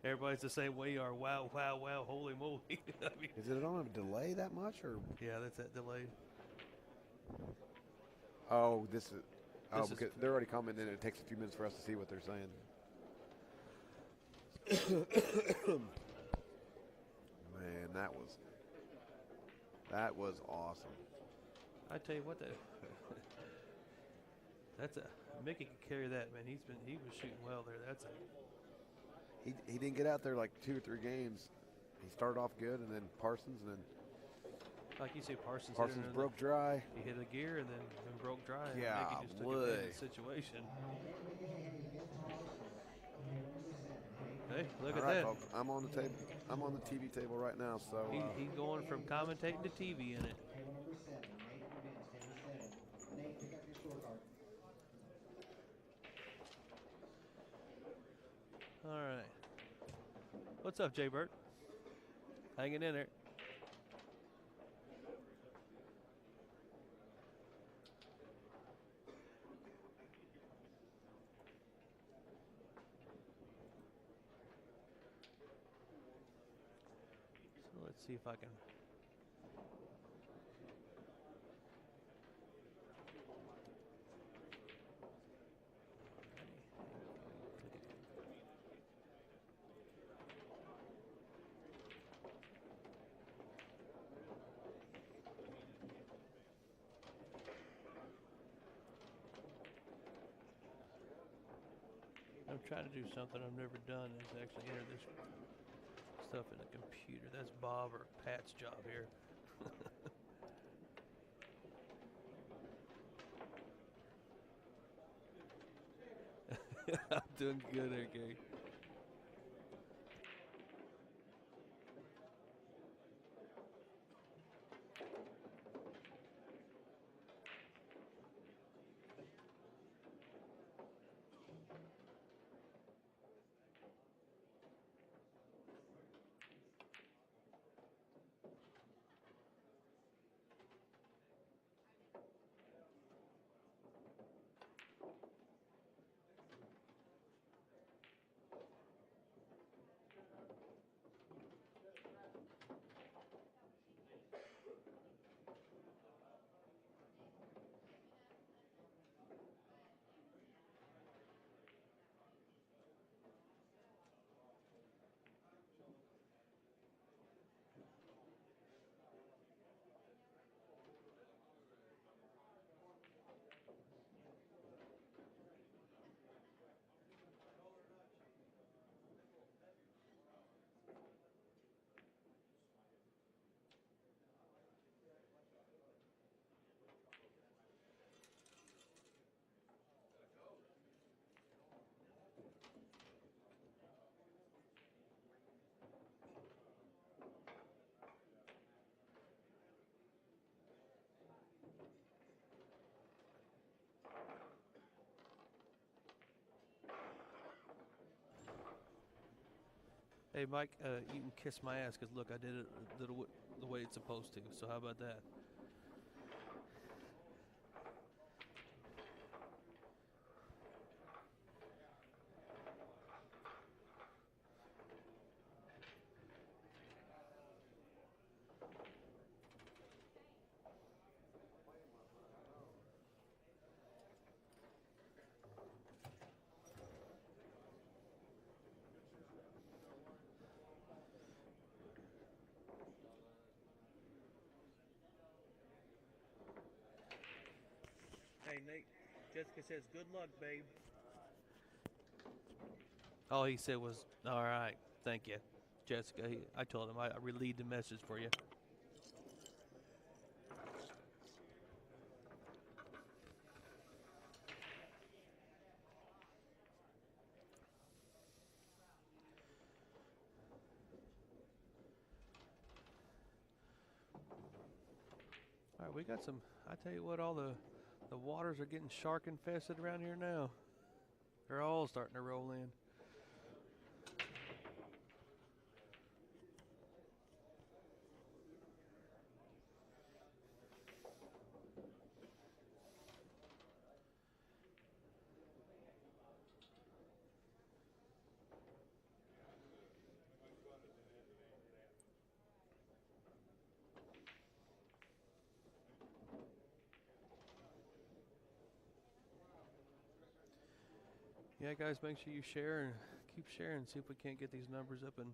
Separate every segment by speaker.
Speaker 1: Everybody's the same way you are. Wow, wow, wow, holy moly. I mean,
Speaker 2: Is it on a delay that much, or
Speaker 1: yeah, that's that delay.
Speaker 2: oh, this is
Speaker 1: This is
Speaker 2: because they're already commenting, and it takes a few minutes for us to see what they're saying. Man, that was awesome.
Speaker 1: I tell you what, that's a Mickey can carry that, man. He was shooting well there. That's a
Speaker 2: He didn't get out there like 2 or 3 games. He started off good, and then Parsons, and then
Speaker 1: like you say, Parsons hit it
Speaker 2: Parsons
Speaker 1: in
Speaker 2: broke dry.
Speaker 1: he hit a gear and broke dry, and Mickey just took advantage
Speaker 2: Golly.
Speaker 1: of the situation. Hey, look
Speaker 2: All
Speaker 1: at
Speaker 2: right,
Speaker 1: that.
Speaker 2: folks. I'm on the table. I'm on the TV table right now. So
Speaker 1: He's going from commentating to TV in it. All right. What's up, Jay Burt? Hanging in there. So let's see if I can. I'm trying to do something I've never done is actually enter this stuff in the computer. That's Bob or Pat's job here. I'm doing good there, Gary. Hey, Mike, you can kiss my ass because look, I did it the way it's supposed to. So how about that? Hey, Nate. Jessica says, "Good luck, babe." All he said was, "All right, thank you, Jessica." I told him I relayed the message for you. All right, we got some. I tell you what, all the waters are getting shark infested around here now. They're all starting to roll in. Yeah, guys, make sure you share and keep sharing. See if we can't get these numbers up and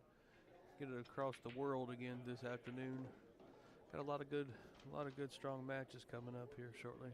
Speaker 1: get it across the world again this afternoon. Got a lot of good, strong matches coming up here shortly.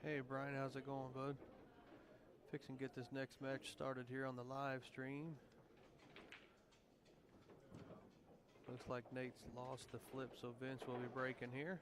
Speaker 1: Hey Brian, how's it going, bud? Fixing to get this next match started here on the live stream. Looks like Nate's lost the flip, so Vince will be breaking here.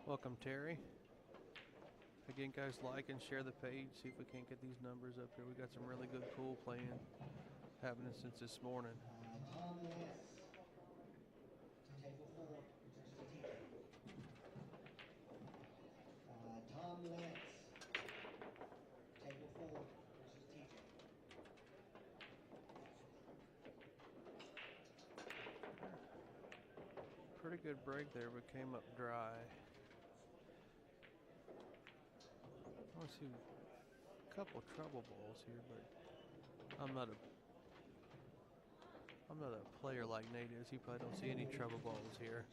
Speaker 1: Welcome, Terry. Again, guys, like and share the page. See if we can't get these numbers up here. We got some really good pool playing happening since this morning.
Speaker 3: Tom Lance to table 4 versus TJ. Tom Lance, table 4 versus TJ.
Speaker 1: Pretty good break there, but came up dry. I see a couple trouble balls here, but I'm not a player like Nate is. He probably don't see any trouble balls here.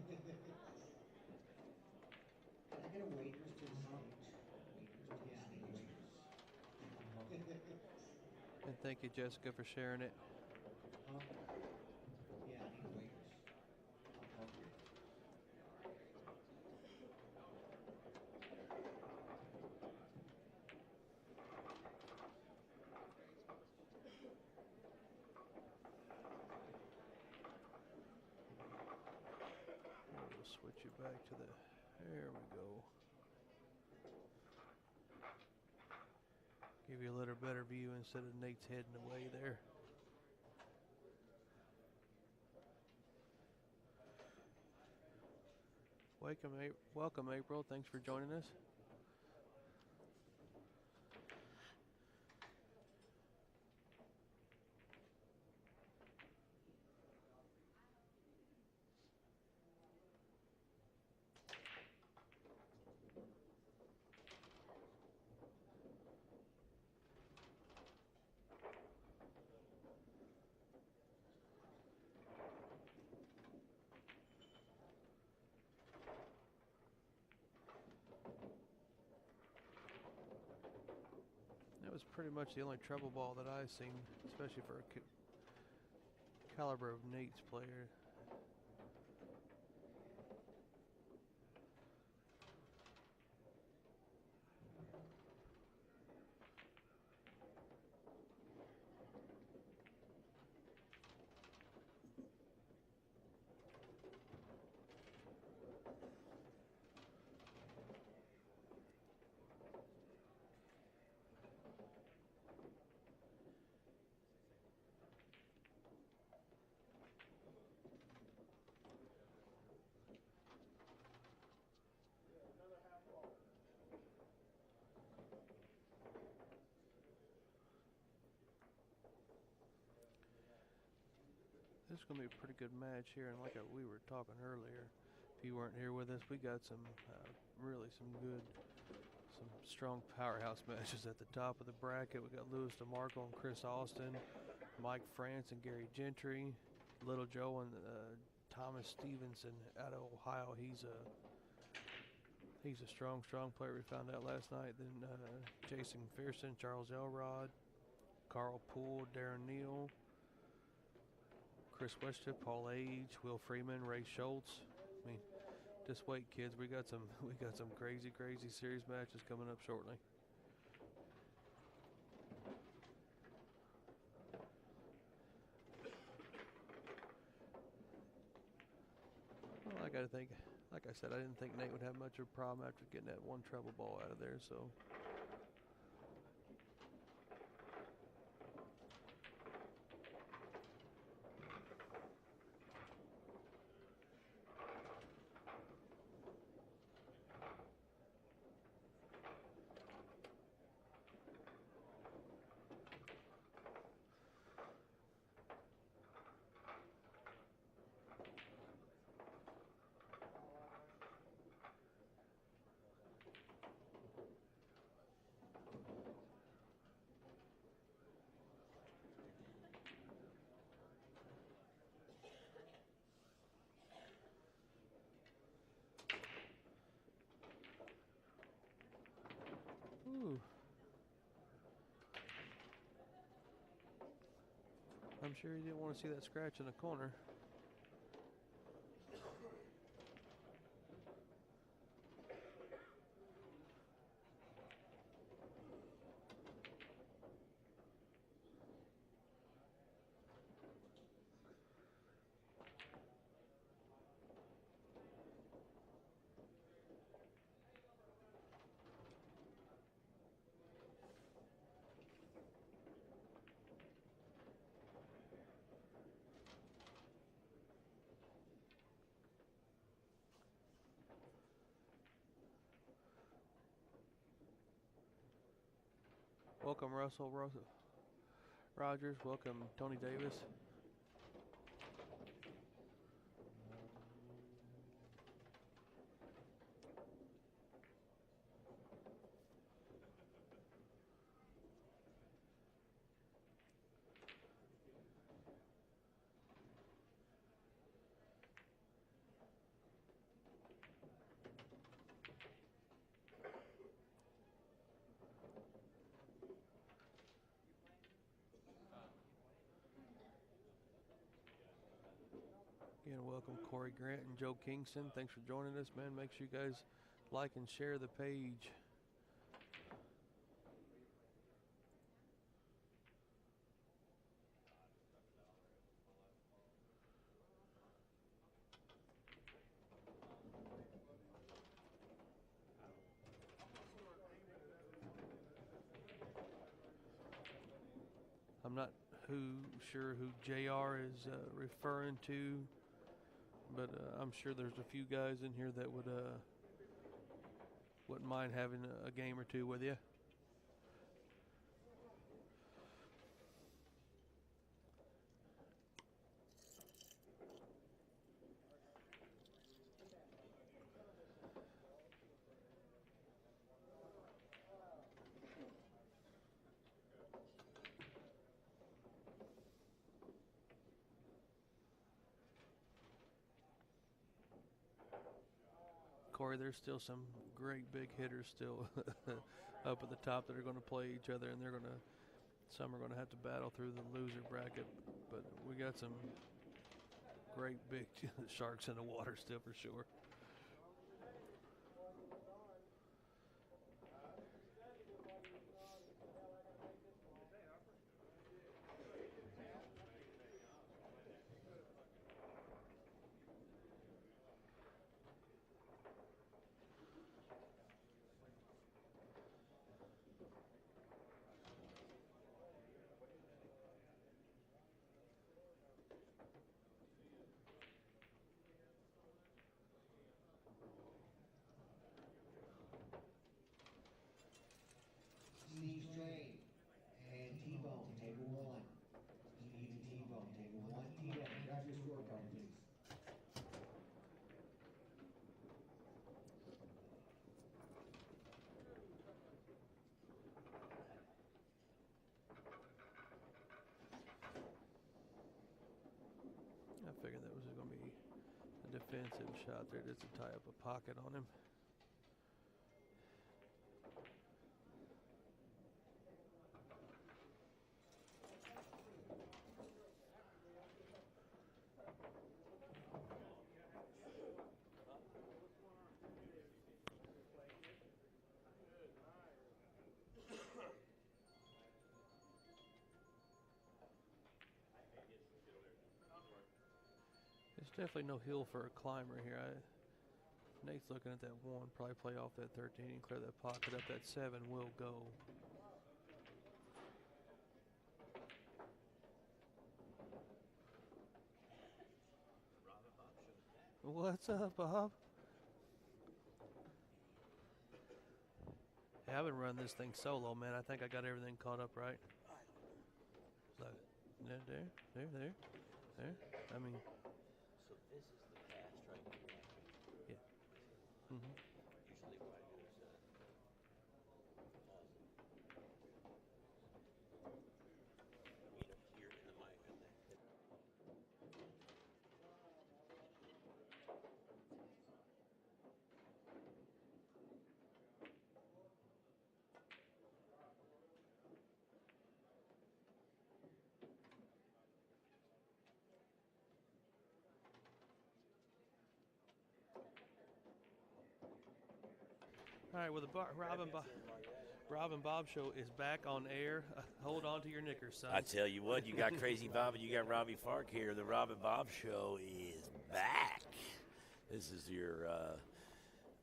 Speaker 3: Can I get a waiters to the stage? Waiters, yeah, I need waiters.
Speaker 1: And thank you, Jessica, for sharing it.
Speaker 3: Huh? Yeah, I need waiters. I'm hungry.
Speaker 1: We'll switch it back to the. There we go. Give you a little better view instead of Nate's heading away there. Welcome, April. Thanks for joining us. That was pretty much the only trouble ball that I've seen, especially for a caliber of Nate's player. it's going to be a pretty good match here. And like we were talking earlier, if you weren't here with us, we got some really some strong powerhouse matches at the top of the bracket. We got Louis DeMarco and Chris Austin, Mike France and Gary Gentry, Little Joe and Thomas Stevenson out of Ohio. He's a strong player. We found out last night. Then Jason Fearson, Charles Elrod, Carl Poole, Darren Neal, Chris Westchip, Paul Age, Will Freeman, Ray Schultz. I mean, just wait, kids. We got some crazy series matches coming up shortly. Well, I gotta think. Like I said, I didn't think Nate would have much of a problem after getting that one treble ball out of there. So. Ooh. I'm sure he didn't want to see that scratch in the corner. Welcome, Russell Rogers. Welcome, Tony Davis. Again, welcome Corey Grant and Joe Kingston. Thanks for joining us, man. Make sure you guys like and share the page. I'm not sure who JR is referring to, but I'm sure there's a few guys in here that wouldn't mind having a game or two with you. Corey, there's still some great big hitters still up at the top that are going to play each other, and some are going to have to battle through the loser bracket. But we got some great big sharks in the water still for sure. defensive shot there just to tie up a pocket on him. There's definitely no hill for a climber here. Nate's looking at that 1, probably play off that 13 and clear that pocket up. That 7 will go. What's up, Bob? Hey, I've been running this thing solo, man. I think I got everything caught up right. So, there. I mean,
Speaker 4: So this is the cast right here.
Speaker 1: yeah. Mm-hmm.
Speaker 4: Usually what I do is meet up here in the mic and then
Speaker 1: All right, well, the Rob and Bob show is back on air. Hold on to your knickers, son.
Speaker 4: I tell you what, you got Crazy Bob and you got Robbie Fark here. The Rob and Bob show is back. This is your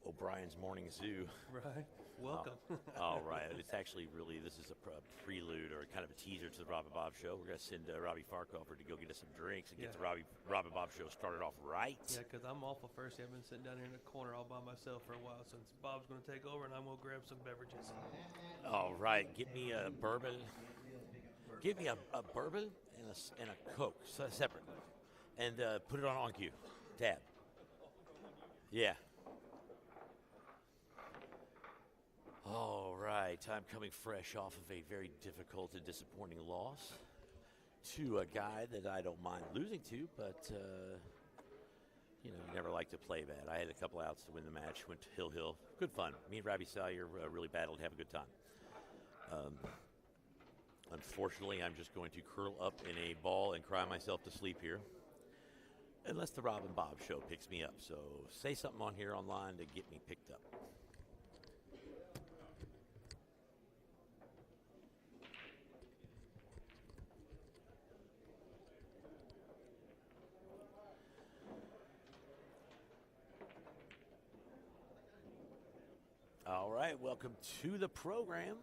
Speaker 4: O'Brien's Morning Zoo.
Speaker 1: Right. Welcome.
Speaker 4: All right. It's actually really, this is a prelude or kind of a teaser to the Rob and Bob show. We're going to send Robbie Fark over to go get us some drinks and get the Rob and Bob show started off right.
Speaker 1: Yeah, because I'm awful thirsty. I've been sitting down here in the corner all by myself for a while since Bob's going to take over, and I'm going to grab some beverages.
Speaker 4: All right. Get me a bourbon. Give me a bourbon and a Coke, separate. And put it on cue. Tab. Yeah. All right, I'm coming fresh off of a very difficult and disappointing loss to a guy that I don't mind losing to, but, you never like to play bad. I had a couple outs to win the match, went to Hill. Good fun. Me and Robbie Sawyer really battled, have a good time. Unfortunately, I'm just going to curl up in a ball and cry myself to sleep here, unless the Rob and Bob show picks me up. So say something on here online to get me picked up. All right, welcome to the program.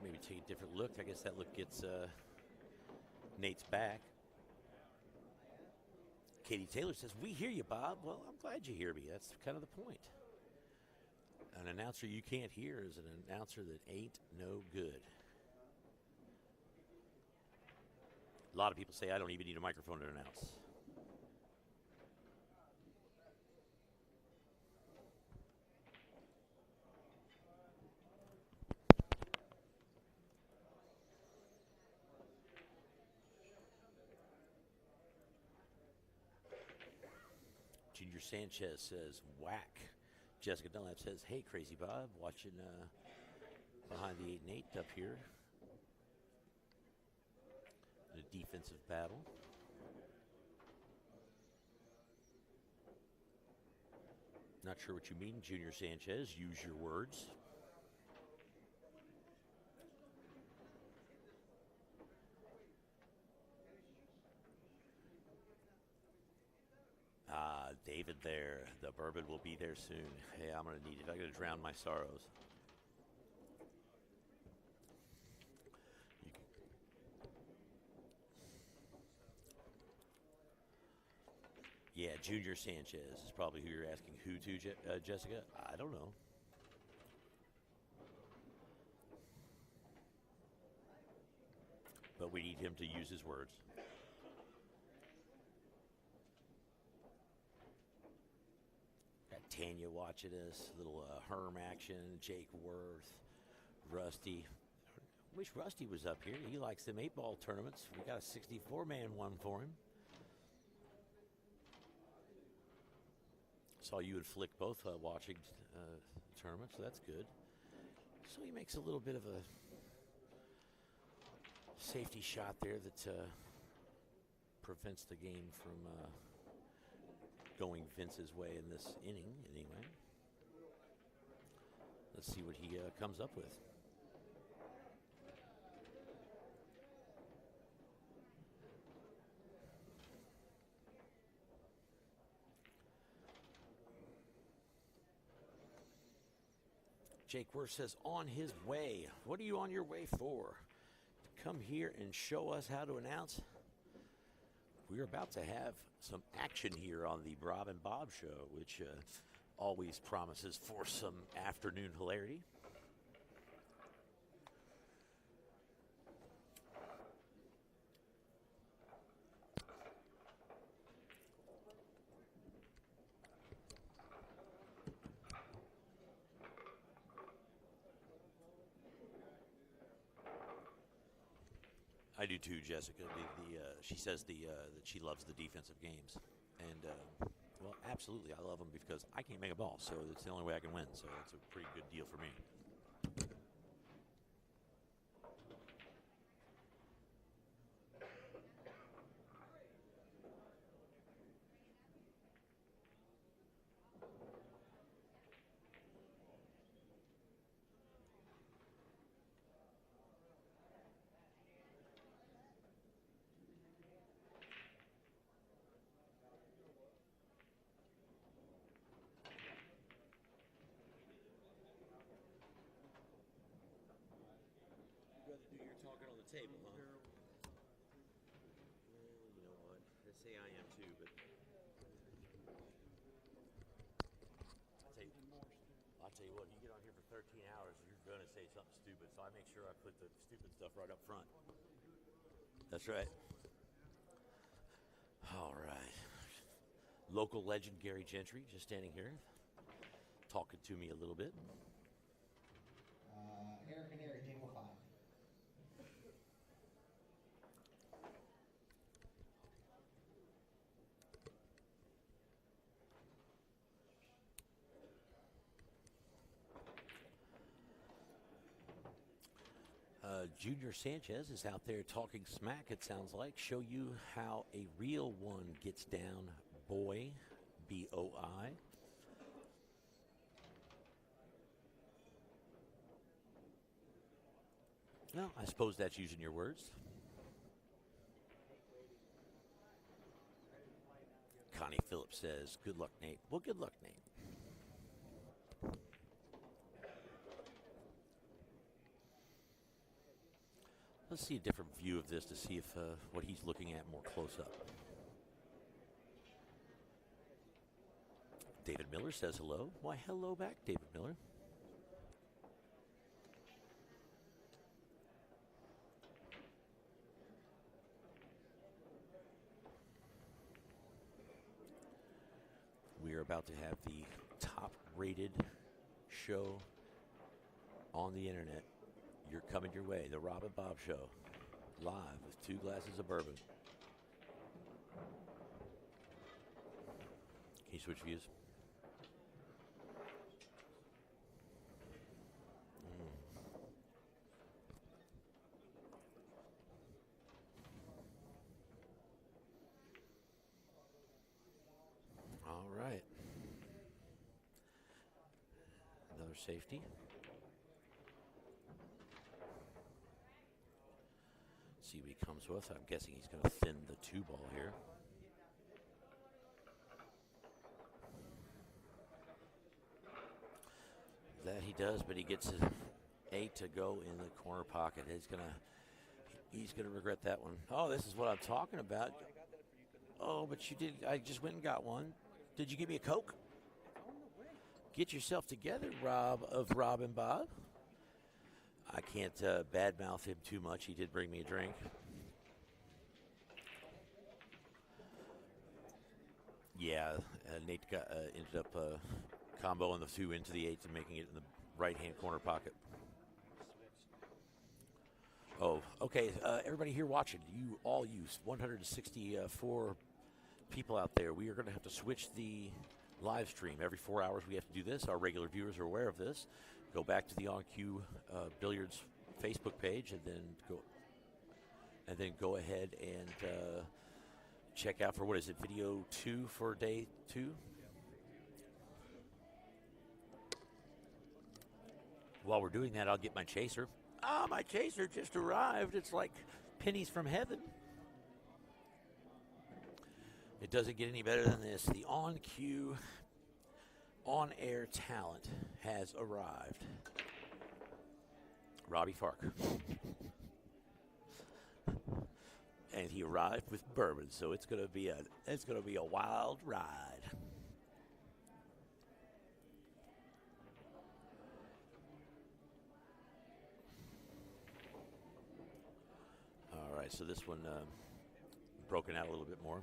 Speaker 4: Maybe take a different look. I guess that look gets Nate's back. Katie Taylor says, "We hear you, Bob." Well, I'm glad you hear me. That's kind of the point. An announcer you can't hear is an announcer that ain't no good. A lot of people say I don't even need a microphone to announce. Junior Sanchez says, whack. Jessica Dunlap says, hey, Crazy Bob, watching behind the 8 and 8 up here. In a defensive battle. Not sure what you mean, Junior Sanchez. Use your words. David there. The bourbon will be there soon. Hey, I'm going to need it. I'm going to drown my sorrows. Yeah, Junior Sanchez is probably who you're asking who to, Jessica. I don't know. But we need him to use his words. Got Tanya watching us. Little Herm action. Jake Worth. Rusty. Wish Rusty was up here. He likes them 8-ball tournaments. We got a 64-man one for him. saw you and Flick both watching tournament, so that's good. So he makes a little bit of a safety shot there that prevents the game from going Vince's way in this inning, anyway. Let's see what he comes up with. Jake Worth says, on his way. What are you on your way for? To come here and show us how to announce? We're about to have some action here on the Rob and Bob Show, which always promises for some afternoon hilarity. I do too, Jessica. She says that she loves the defensive games, and well, absolutely, I love them because I can't make a ball, so it's the only way I can win. So it's a pretty good deal for me. Talking on the table, huh? Well, you know what? They say I am too, but I'll tell you what, you get on here for 13 hours, you're going to say something stupid, so I make sure I put the stupid stuff right up front. That's right. All right. Local legend Gary Gentry just standing here, talking to me a little bit.
Speaker 3: Eric and Eric, table 5.
Speaker 4: Junior Sanchez is out there talking smack, it sounds like. Show you how a real one gets down, boy, B-O-I. Well, I suppose that's using your words. Connie Phillips says, good luck, Nate. Well, good luck, Nate. Let's see a different view of this to see if what he's looking at more close up. David Miller says hello. Why, hello back, David Miller. We are about to have the top-rated show on the internet. You're coming your way, the Rob and Bob Show, live with 2 glasses of bourbon. Can you switch views? All right. Another safety. See what he comes with. I'm guessing he's going to thin the 2-ball here. That he does, but he gets an 8 to go in the corner pocket. He's gonna regret that one. Oh, this is what I'm talking about. Oh, but you did. I just went and got one. Did you give me a Coke? Get yourself together, Rob of Rob and Bob. I can't badmouth him too much. He did bring me a drink. Yeah, Nate ended up comboing the 2 into the 8 and making it in the right-hand corner pocket. Oh, okay. Everybody here watching, you 164 people out there, we are going to have to switch the live stream. Every 4 hours we have to do this. Our regular viewers are aware of this. Go back to the On Cue Billiards Facebook page and then go ahead and check out for, what is it, video 2 for day 2? While we're doing that, I'll get my chaser. Ah, my chaser just arrived. It's like pennies from heaven. It doesn't get any better than this. The On Cue on-air talent has arrived. Robbie Fark. And he arrived with bourbon, so it's gonna be a wild ride. All right, so this one broken out a little bit more.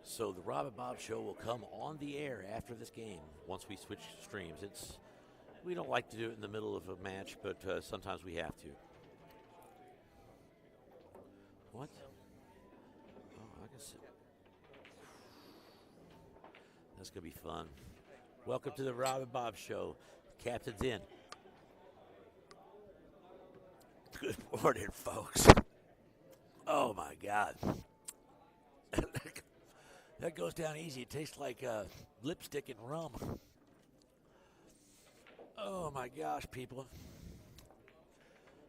Speaker 4: So the Rob and Bob Show will come on the air after this game once we switch streams. We don't like to do it in the middle of a match, but sometimes we have to. What? Oh, I guess that's going to be fun. Welcome to the Rob and Bob Show. Captain's in. Good morning, folks. Oh, my God. That goes down easy. It tastes like lipstick and rum. Oh, my gosh, people.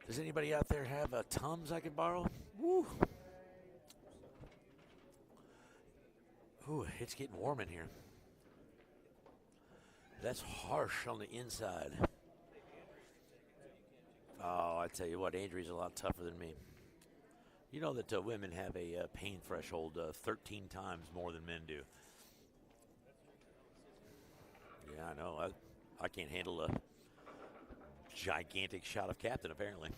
Speaker 4: Does anybody out there have a Tums I can borrow? Woo. Ooh, it's getting warm in here. That's harsh on the inside. Oh, I tell you what, Adri's a lot tougher than me. You know that women have a pain threshold 13 times more than men do. Yeah, I know. I can't handle a gigantic shot of Captain, apparently.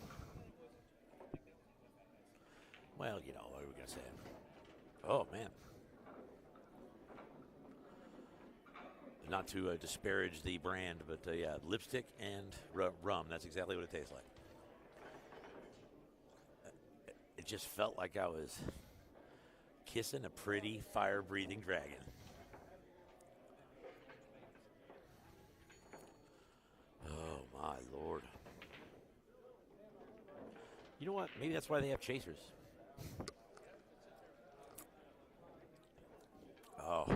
Speaker 4: Well, you know, what are we going to say? Oh, man. Not to disparage the brand, but yeah, lipstick and rum. That's exactly what it tastes like. It just felt like I was kissing a pretty fire-breathing dragon. Oh, my Lord. You know what? Maybe that's why they have chasers. Oh.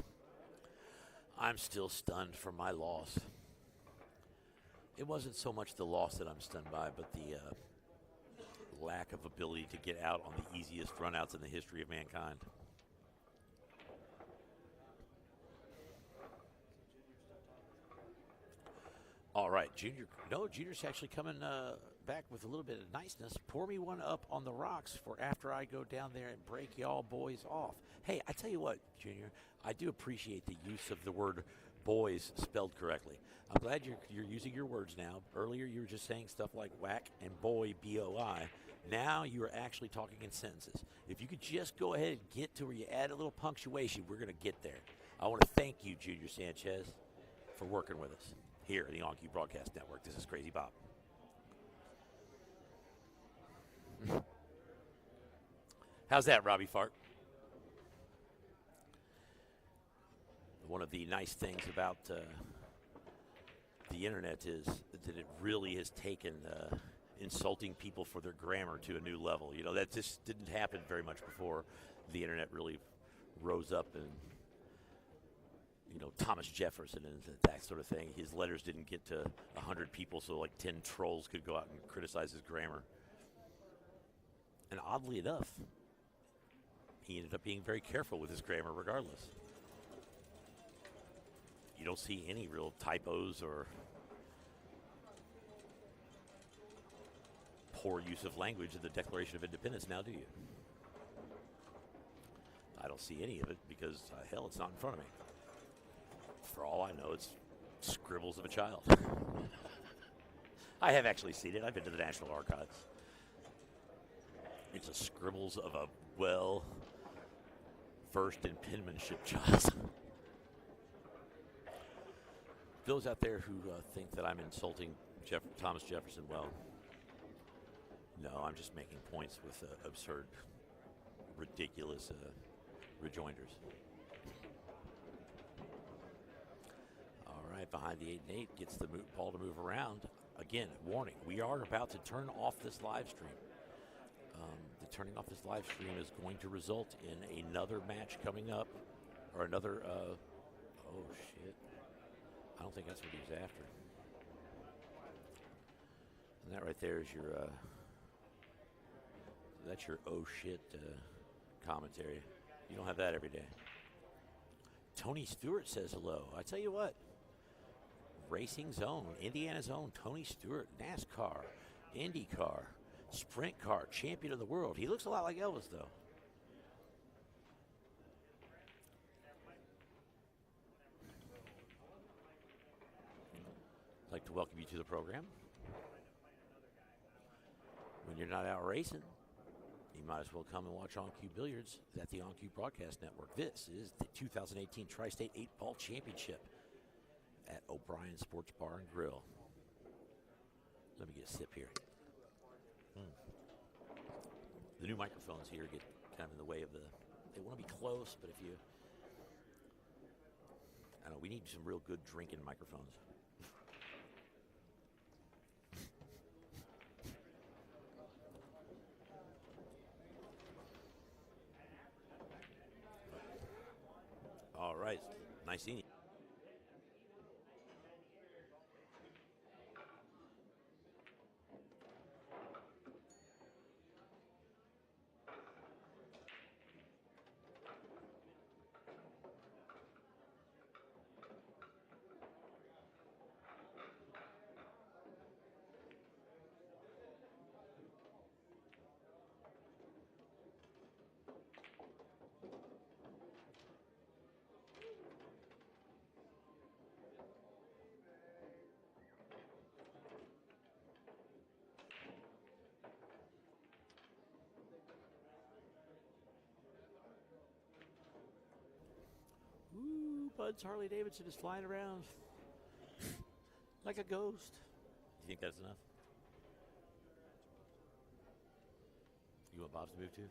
Speaker 4: I'm still stunned from my loss. It wasn't so much the loss that I'm stunned by, but the lack of ability to get out on the easiest runouts in the history of mankind. All right, Junior. No, Junior's actually coming back with a little bit of niceness. Pour me one up on the rocks for after I go down there and break y'all boys off. Hey, I tell you what, Junior, I do appreciate the use of the word boys spelled correctly. I'm glad you're using your words now. Earlier you were just saying stuff like whack and boy, B-O-I. Now you are actually talking in sentences. If you could just go ahead and get to where you add a little punctuation, we're going to get there. I want to thank you, Junior Sanchez, for working with us here at the On Cue Broadcast Network. This is Crazy Bob. How's that, Robbie Fart? One of the nice things about the internet is that it really has taken insulting people for their grammar to a new level. You know, that just didn't happen very much before the internet really rose up, and you know, Thomas Jefferson and that sort of thing. His letters didn't get to 100 people, so like 10 trolls could go out and criticize his grammar. And oddly enough, he ended up being very careful with his grammar regardless. You don't see any real typos or poor use of language in the Declaration of Independence now, do you? I don't see any of it because, hell, it's not in front of me. For all I know, it's scribbles of a child. I have actually seen it. I've been to the National Archives. It's a scribbles of a well-versed in penmanship child. those out there who think that I'm insulting Thomas Jefferson, well, no, I'm just making points with absurd, ridiculous rejoinders. All right, behind the 8-8, gets the ball to move around. Again, warning, we are about to turn off this live stream. The turning off this live stream is going to result in another match coming up, or another, oh shit. I don't think that's what he was after. And that right there is your, that's your oh shit commentary. You don't have that every day. Tony Stewart says hello. I tell you what, Racing's own, Indiana's own Tony Stewart, NASCAR, IndyCar, sprint car, champion of the world. He looks a lot like Elvis, though. I'd like to welcome you to the program. When you're not out racing, you might as well come and watch On-Cue Billiards at the On-Cue Broadcast Network. This is the 2018 Tri-State 8-Ball Championship at O'Brien Sports Bar and Grill. Let me get a sip here. The new microphones here get kind of in the way of they want to be close, but if you, I don't know, we need some real good drinking microphones. All right, nice seeing you. Bud's Harley Davidson is flying around like a ghost. You think that's enough? You want Bob's to move too?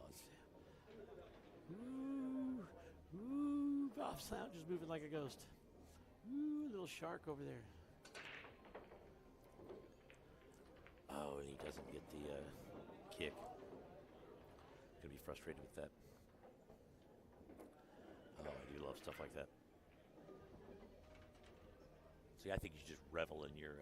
Speaker 4: Let's see. Ooh, Bob's lounge is moving like a ghost. Ooh, little shark over there. Oh, and he doesn't get the kick. Gonna be frustrated with that. Oh, I do love stuff like that. See, I think you should just revel in your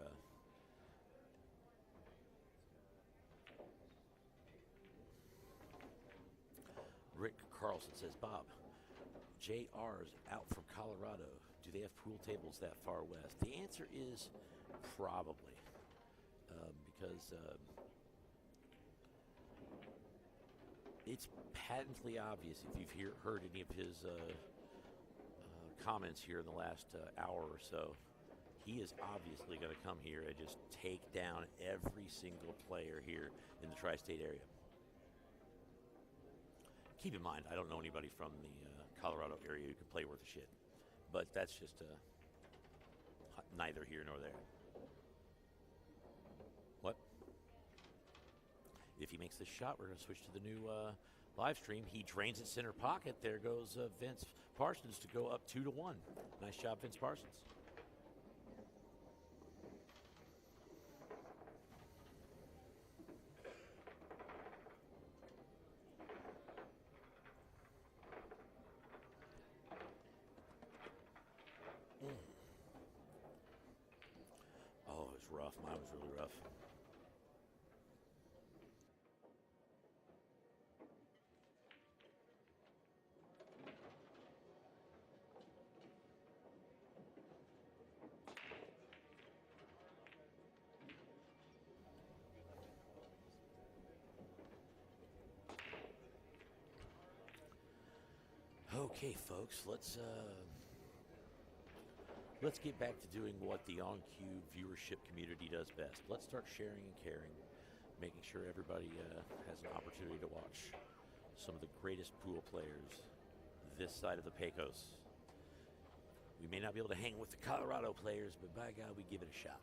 Speaker 4: Rick Carlson says, Bob, JR's out from Colorado. Do they have pool tables that far west? The answer is probably. Because it's patently obvious if you've heard any of his comments here in the last hour or so. He is obviously going to come here and just take down every single player here in the tri-state area. Keep in mind, I don't know anybody from the Colorado area who can play worth a shit. But that's just neither here nor there. What? If he makes this shot, we're going to switch to the new live stream. He drains it center pocket. There goes Vince Parsons to go up 2-1. Nice job, Vince Parsons. Oh, it was rough. Mine was really rough. Okay, folks, let's get back to doing what the On-Cue viewership community does best. Let's start sharing and caring, making sure everybody has an opportunity to watch some of the greatest pool players this side of the Pecos. We may not be able to hang with the Colorado players, but by God, we give it a shot.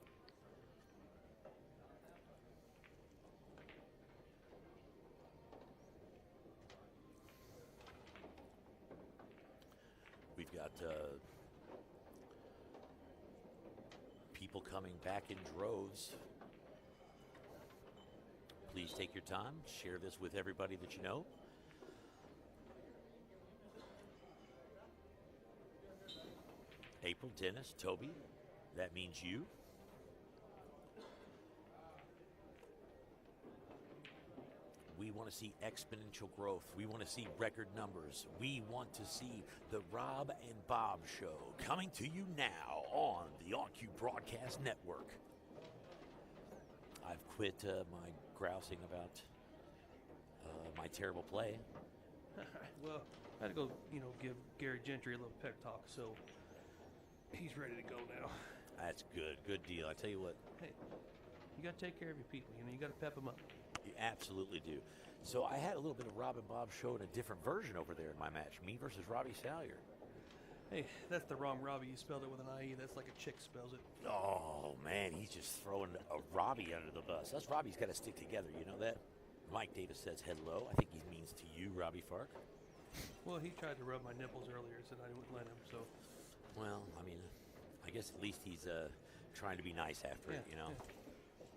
Speaker 4: We've got people coming back in droves. Please take your time. Share this with everybody that you know. April, Dennis, Toby, that means you. We want to see exponential growth. We want to see record numbers. We want to see the Rob and Bob Show coming to you now on the OnCue Broadcast Network. I've quit my grousing about my terrible play.
Speaker 1: Well, I had to go, give Gary Gentry a little pep talk, so he's ready to go now.
Speaker 4: That's good. Good deal. I tell you what.
Speaker 1: Hey, you got to take care of your people. You got to pep them up.
Speaker 4: You absolutely do. So I had a little bit of Rob and Bob Show in a different version over there in my match. Me versus Robbie Salyer.
Speaker 1: Hey, that's the wrong Robbie. You spelled it with an IE. That's like a chick spells it.
Speaker 4: Oh, man, he's just throwing a Robbie under the bus. Us Robbies got to stick together, you know that? Mike Davis says hello. I think he means to you, Robbie Fark.
Speaker 1: Well, he tried to rub my nipples earlier, said I wouldn't let him, so.
Speaker 4: Well, I mean, I guess at least he's trying to be nice after it, you know?
Speaker 1: Yeah.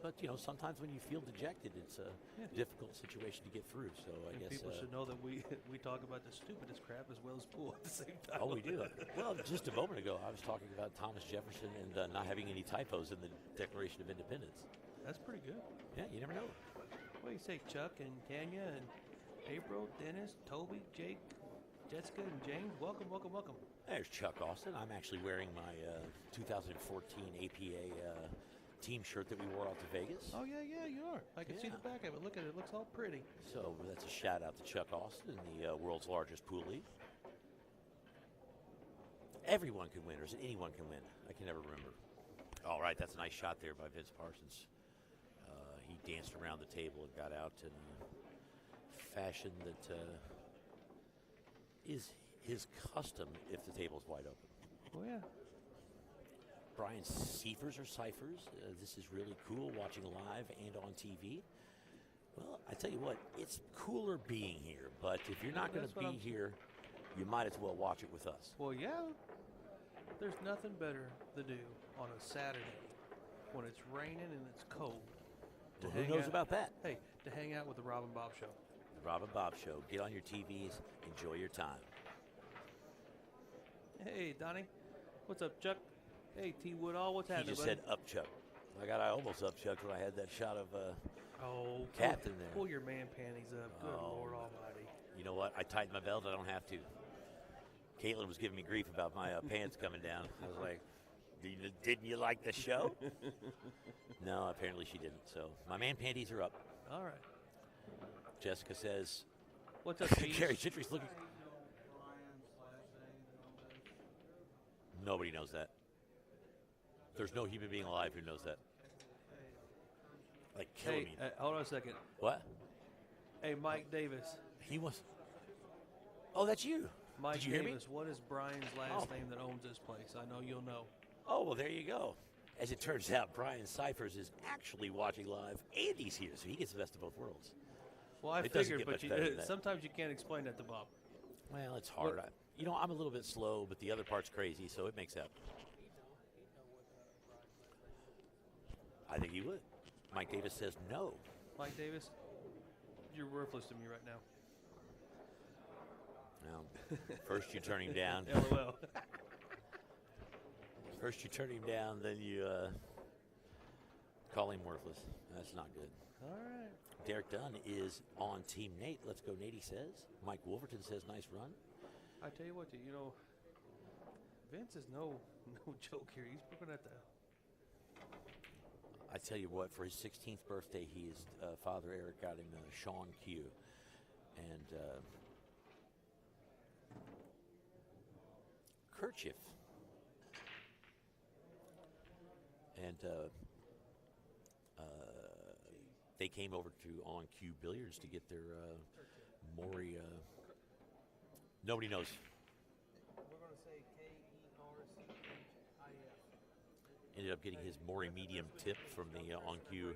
Speaker 4: But, sometimes when you feel dejected, it's a difficult situation to get through. So I guess
Speaker 1: people should know that we talk about the stupidest crap as well as pool at the same time.
Speaker 4: Oh, we do. Well, just a moment ago, I was talking about Thomas Jefferson and not having any typos in the Declaration of Independence.
Speaker 1: That's pretty good.
Speaker 4: Yeah, you never know.
Speaker 1: What do you say, Chuck and Tanya and April, Dennis, Toby, Jake, Jessica, and James? Welcome, welcome, welcome.
Speaker 4: There's Chuck Austin. I'm actually wearing my 2014 APA team shirt that we wore out to Vegas.
Speaker 1: Oh, yeah, you are. I can see the back of it. Look at it. It looks all pretty.
Speaker 4: So that's a shout out to Chuck Austin in the world's largest pool league. Everyone can win, or is it anyone can win? I can never remember. All right, that's a nice shot there by Vince Parsons. He danced around the table and got out in a fashion that is his custom if the table's wide open.
Speaker 1: Oh, yeah.
Speaker 4: Brian Ciphers or Ciphers. This is really cool watching live and on TV. Well, I tell you what, it's cooler being here, but if you're not going to be here, you might as well watch it with us.
Speaker 1: Well, yeah. There's nothing better to do on a Saturday when it's raining and it's cold.
Speaker 4: Well, who knows about that?
Speaker 1: Hey, to hang out with the Rob and Bob Show.
Speaker 4: The Rob and Bob Show. Get on your TVs. Enjoy your time.
Speaker 1: Hey, Donnie. What's up, Chuck? Hey, T. Woodall, what's happening,
Speaker 4: He just
Speaker 1: buddy?
Speaker 4: said upchuck. I almost upchucked when I had that shot of Captain there.
Speaker 1: Pull your man panties up. Good Lord Almighty.
Speaker 4: You know what? I tightened my belt. I don't have to. Caitlin was giving me grief about my pants coming down. I was like, didn't you like the show? No, apparently she didn't. So my man panties are up.
Speaker 1: All right.
Speaker 4: Jessica says,
Speaker 1: what's up, Pete?
Speaker 4: Gary Gentry's looking. Nobody knows that. There's no human being alive who knows that. Like killing me.
Speaker 1: Hold on a second.
Speaker 4: What?
Speaker 1: Hey, Mike Davis.
Speaker 4: He was. Oh, that's you.
Speaker 1: Mike
Speaker 4: Did you hear me?
Speaker 1: Davis, what is Brian's last name that owns this place? I know you'll know.
Speaker 4: Oh, well, there you go. As it turns out, Brian Ciphers is actually watching live, and he's here, so he gets the best of both worlds.
Speaker 1: Well, I
Speaker 4: It doesn't
Speaker 1: figured,
Speaker 4: get
Speaker 1: but
Speaker 4: much better than that.
Speaker 1: sometimes you can't explain that to Bob.
Speaker 4: Well, it's hard. I'm a little bit slow, but the other part's crazy, so it makes up. I think he would. Mike Davis says no.
Speaker 1: Mike Davis, you're worthless to me right now.
Speaker 4: Now, first you turn him down.
Speaker 1: LOL.
Speaker 4: First you turn him down, then you call him worthless. That's not good.
Speaker 1: All right.
Speaker 4: Derek Dunn is on Team Nate. Let's go, Nate, he says. Mike Wolverton says, nice run.
Speaker 1: I tell you what, Vince is no joke here. He's looking at the...
Speaker 4: I tell you what, for his 16th birthday, his father Eric got him Sean Q. And kerchief. And they came over to On Q Billiards to get their Maury. Nobody knows.
Speaker 1: We're going to say K-E-R-C.
Speaker 4: ended up getting his Maury medium tip from the on-cue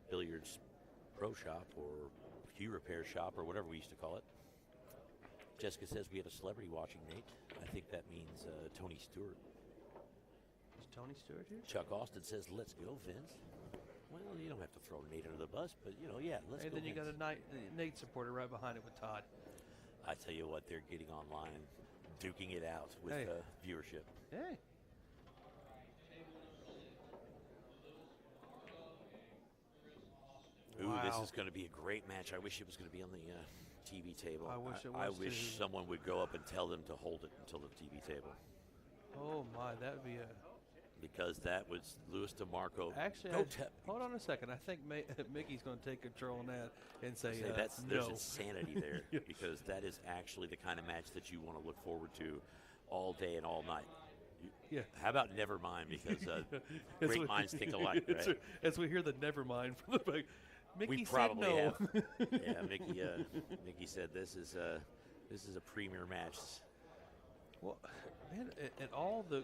Speaker 4: billiards pro shop or cue repair shop or whatever we used to call it. Jessica says we have a celebrity watching, Nate. I think that means Tony Stewart.
Speaker 1: Is Tony Stewart here?
Speaker 4: Chuck Austin says, let's go, Vince. Well, you don't have to throw Nate under the bus, but, yeah, let's go,
Speaker 1: And then you
Speaker 4: Vince.
Speaker 1: got a Nate supporter right behind it with Todd.
Speaker 4: I tell you what, they're getting online, duking it out with viewership.
Speaker 1: Hey.
Speaker 4: Ooh,
Speaker 1: Wow.
Speaker 4: this is going to be a great match. I wish it was going to be on the TV table.
Speaker 1: I wish it
Speaker 4: I
Speaker 1: was,
Speaker 4: wish
Speaker 1: too.
Speaker 4: someone would go up and tell them to hold it until the TV table.
Speaker 1: Oh, my. That would be a...
Speaker 4: Because that was Louis DeMarco.
Speaker 1: Actually, hold on a second. I think Mickey's going to take control on that and say,
Speaker 4: there's
Speaker 1: no.
Speaker 4: insanity there because that is actually the kind of match that you want to look forward to all day and all night.
Speaker 1: Yeah.
Speaker 4: How about never mind? Because great minds think alike, right?
Speaker 1: As we hear the never mind from the back. Mickey
Speaker 4: We
Speaker 1: said
Speaker 4: probably
Speaker 1: no.
Speaker 4: have. Yeah, Mickey said this is a premier match.
Speaker 1: Well, man, and all the...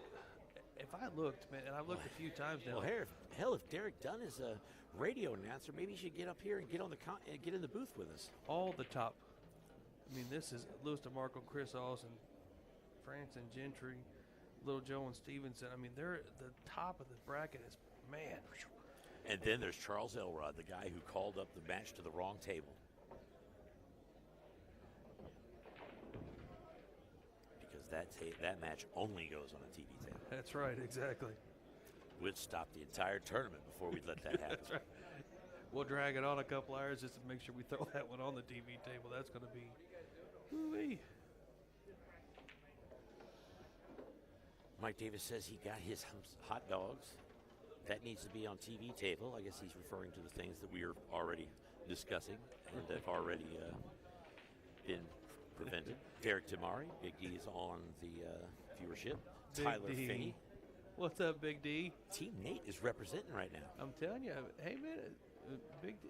Speaker 1: If I looked, man, and I've looked a few times now.
Speaker 4: Well, hell, if Derek Dunn is a radio announcer, maybe he should get up here and get on get in the booth with us.
Speaker 1: All the top. I mean, this is Louis DeMarco, Chris Austin, Franson Gentry, Little Joe and Stevenson. I mean, they're the top of the bracket is, man.
Speaker 4: And then there's Charles Elrod, the guy who called up the match to the wrong table. Because that match only goes on a TV table.
Speaker 1: That's right, exactly.
Speaker 4: We'd stop the entire tournament before we'd let that happen.
Speaker 1: That's right. We'll drag it on a couple hours just to make sure we throw that one on the TV table. That's going to be, woo-wee.
Speaker 4: Mike Davis says he got his hot dogs. That needs to be on TV table. I guess he's referring to the things that we are already discussing and have already been prevented. Derek Tamari, Big D is on the viewership.
Speaker 1: Big
Speaker 4: Tyler
Speaker 1: D.
Speaker 4: Finney.
Speaker 1: What's up, Big D?
Speaker 4: Team Nate is representing right now.
Speaker 1: I'm telling you, hey, man, Big D.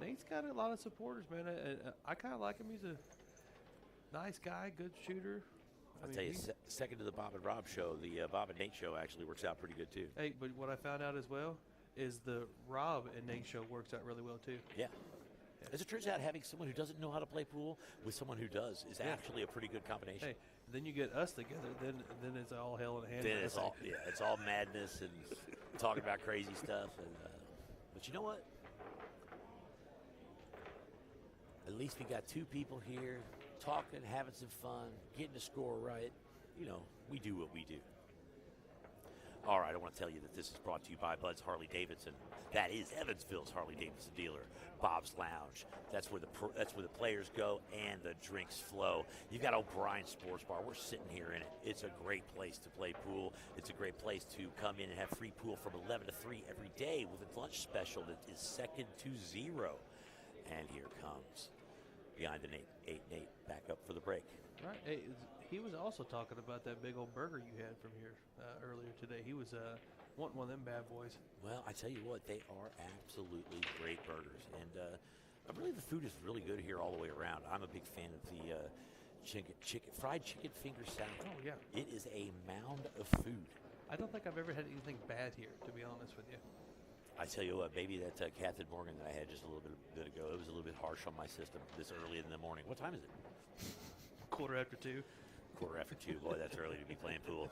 Speaker 1: Nate's got a lot of supporters, man. I kind of like him. He's a nice guy, good shooter.
Speaker 4: I'll tell you, second to the Bob and Rob show, the Bob and Nate show actually works out pretty good, too.
Speaker 1: Hey, but what I found out as well is the Rob and Nate show works out really well, too.
Speaker 4: Yeah. As it turns out, having someone who doesn't know how to play pool with someone who does is actually a pretty good combination.
Speaker 1: Hey, then you get us together, then it's all hell in a handbasket.
Speaker 4: Then it's all madness and talking about crazy stuff. And but you know what? At least we got two people here talking, having some fun, getting the score right. We do what we do. All right, I want to tell you that this is brought to you by Bud's Harley Davidson. That is Evansville's Harley Davidson dealer. Bob's Lounge. That's where the players go and the drinks flow. You've got O'Brien Sports Bar. We're sitting here in it. It's a great place to play pool. It's a great place to come in and have free pool from 11 to 3 every day with a lunch special that is second to zero. And here comes Behind the Nate back up for the break.
Speaker 1: Right. Hey, he was also talking about that big old burger you had from here earlier today. He was wanting one of them bad boys.
Speaker 4: Well, I tell you what, they are absolutely great burgers. And really the food is really good here all the way around. I'm a big fan of the fried chicken finger salad.
Speaker 1: Oh, yeah.
Speaker 4: It is a mound of food.
Speaker 1: I don't think I've ever had anything bad here, to be honest with you.
Speaker 4: I tell you what, maybe that Catherine Morgan that I had just a little bit ago, it was a little bit harsh on my system this early in the morning. What time is it?
Speaker 1: 2:45.
Speaker 4: 2:45. Boy, that's early to be playing pool.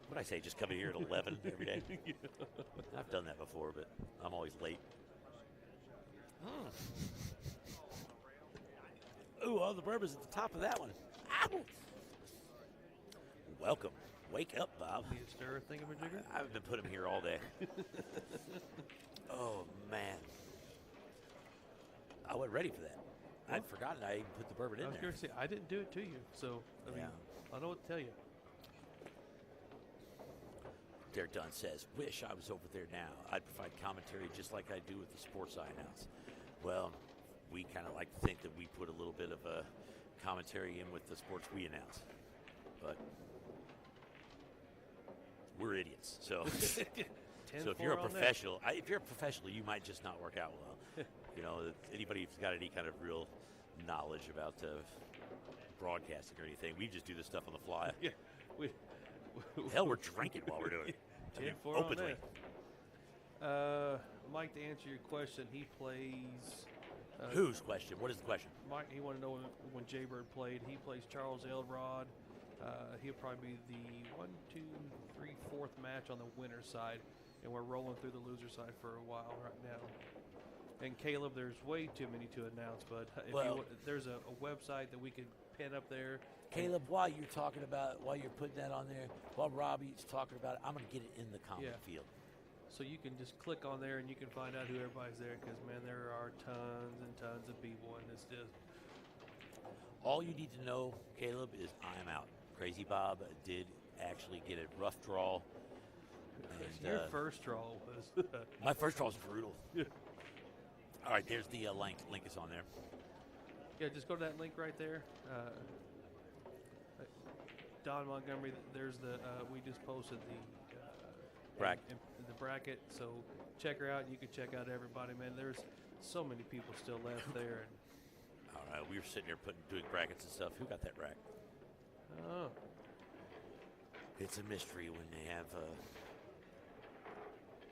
Speaker 4: What I say, just come in here at 11 every day?
Speaker 1: Yeah.
Speaker 4: I've done that before, but I'm always late. Ooh, all the bourbon's at the top of that one. Ow! Welcome. Wake up, Bob.
Speaker 1: Need a stir thingamajigger?
Speaker 4: I've been putting them here all day. Oh, man. I wasn't ready for that. I'd forgotten I even put the bourbon in
Speaker 1: I was
Speaker 4: there.
Speaker 1: going to say, I didn't do it to you, so, I mean, I know what to tell you.
Speaker 4: Derek Dunn says, wish I was over there now. I'd provide commentary just like I do with the sports I announce. Well, we kind of like to think that we put a little bit of a commentary in with the sports we announce. But we're idiots. So, so if you're a professional, you might just not work out well. Anybody who's got any kind of real knowledge about broadcasting or anything, we just do this stuff on the fly.
Speaker 1: Yeah,
Speaker 4: Hell, we're drinking while we're doing it. I mean,
Speaker 1: 10-4 on
Speaker 4: openly.
Speaker 1: that. Mike, to answer your question, he plays.
Speaker 4: Whose question? What is the question?
Speaker 1: Mike, he wanted to know when Jaybird played. He plays Charles Elrod. He'll probably be the 1, 2, 3, 4th match on the winner's side, and we're rolling through the loser side for a while right now. And Caleb, there's way too many to announce, but there's a website that we could pin up there.
Speaker 4: Caleb, while you're putting that on there, while Robbie's talking about it, I'm going to get it in the comment field.
Speaker 1: So you can just click on there and you can find out who everybody's there because, man, there are tons and tons of people, and it's just.
Speaker 4: All you need to know, Caleb, is I'm out. Crazy Bob did actually get a rough draw. And,
Speaker 1: your first draw was.
Speaker 4: My first draw was brutal. Yeah. All right, there's the link. Link is on there.
Speaker 1: Yeah, just go to that link right there. Don Montgomery, there's we just posted the bracket, so check her out. You can check out everybody, man. There's so many people still left there. And
Speaker 4: all right, we were sitting there doing brackets and stuff. Who got that rack?
Speaker 1: Oh.
Speaker 4: It's a mystery when they have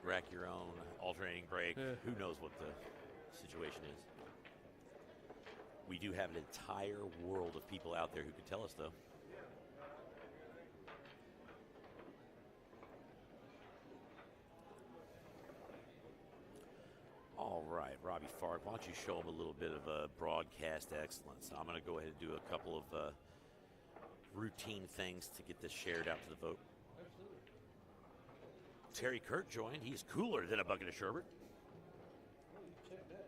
Speaker 4: rack your own, alternating brake.
Speaker 1: Yeah.
Speaker 4: Who knows what the situation is. We do have an entire world of people out there who can tell us, though. All right, Robbie Fark, why don't you show them a little bit of broadcast excellence? I'm going to go ahead and do a couple of routine things to get this shared out to the vote.
Speaker 1: Absolutely.
Speaker 4: Terry Kurt joined. He's cooler than a bucket of sherbet.
Speaker 1: Check that.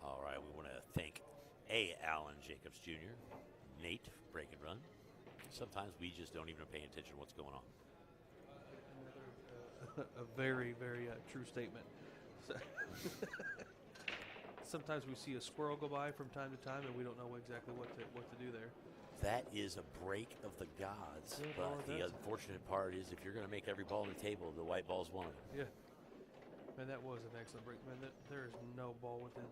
Speaker 4: All right, we want to thank Alan Jacobs Jr., Nate, Break and Run. Sometimes we just don't even pay attention to what's going on.
Speaker 1: A very, very true statement. Sometimes we see a squirrel go by from time to time, and we don't know exactly what to do there.
Speaker 4: That is a break of the gods.
Speaker 1: Yeah,
Speaker 4: but the unfortunate part is if you're going to make every ball on the table, the white ball's one of them.
Speaker 1: Yeah. Man, that was an excellent break. Man, there is no ball within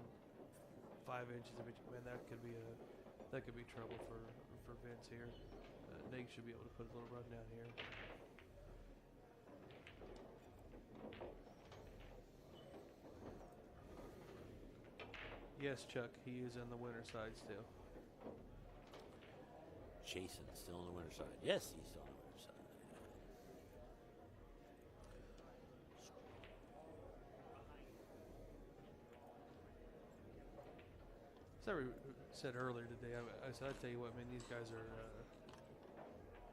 Speaker 1: 5 inches of each. Man, that could be trouble for Vince here. Nate should be able to put a little run down here. Yes, Chuck, he is on the winner's side still.
Speaker 4: Jason still on the winner's side. Yes, he's still on the winner's side.
Speaker 1: As I said earlier today, I said, I tell you what, man, these guys are